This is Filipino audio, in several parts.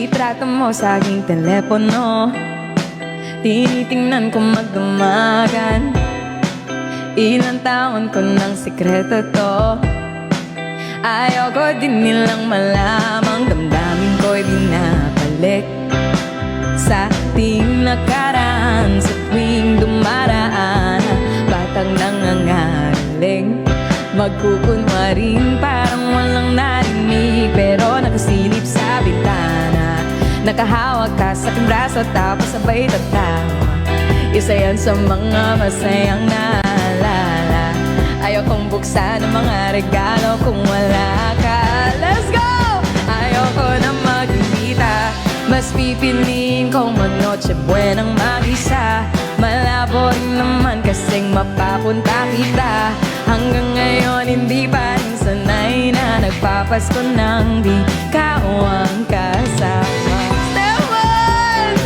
litrato mo sa aking telepono. Tinitingnan ko magdumagan. Ilang taon ko ng sikreto to. Ayoko din nilang malamang damdamin ko'y binabalik sa ating nakaraan. Sa tuwing dumaraan, batang nangangaling, magkukunwaring parang walang narinig. Pero nakasilip sa bintana, nakahawak ka sa aking braso, tapos sabay tatawa. Isa yan sa mga masayang naalala. Ayokong buksan ang mga regalo kung wala ka. Let's go! Ayoko na magkita, mas pipiliin kong mag-Noche Buenang mag-isa. Malabo rin naman kasing mapapunta kita. Hanggang ngayon hindi pa rin sanay na nagpapasko nang di ka ang kasama. Step one!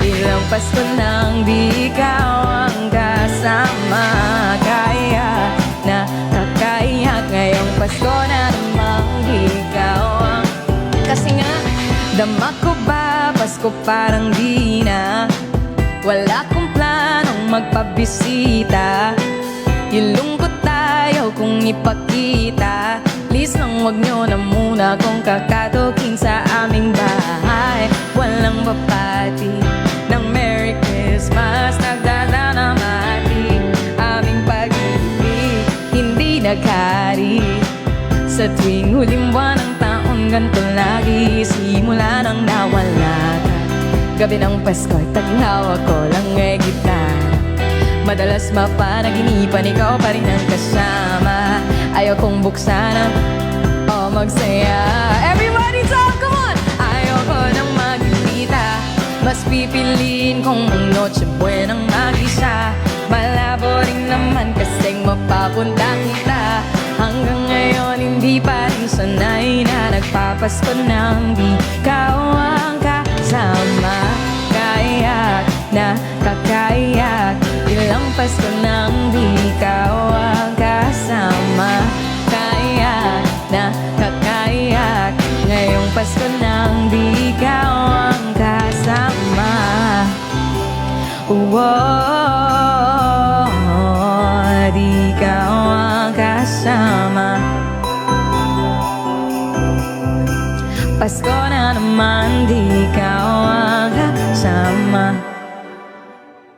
Ilang Pasko nang di ka ang kasama. Kaya nakakaiyak ngayong Pasko na namang di ka ang. Kasi nga, dama ko ba Pasko parang di na. Wala kong planong magpabisita. Yung lungkot tayo kung ipakita. Please lang wag nyo na muna kung kakatukin sa aming bahay. Walang papati ng Merry Christmas, nagdala na mati. Aming pag-ibig hindi naghari. Sa tuwing huling buwan ng taon, ganito lagi. Simula nang nawala ka, gabi ng Pasko'y taglaw ko lang ay gitara. Madalas mapanaginipan, ikaw pa rin ang kasama. Ayokong buksan o magsaya. Everybody talk, come on! Ayoko nang magkita, mas pipiliin kong mag-Noche Buenang mag-isa. Malabo rin naman kasing mapapunta kita. Hanggang ngayon hindi pa rin sanay na nagpapasko nang di ka ang kasama. Kaya nakakaiyak, ilang Pasko nang di ka ang kasama. Kaya nakakaiyak, ngayong Pasko nang di ka ang kasama. Di ka ang kasama. Pasko na naman, di ka ang kasama.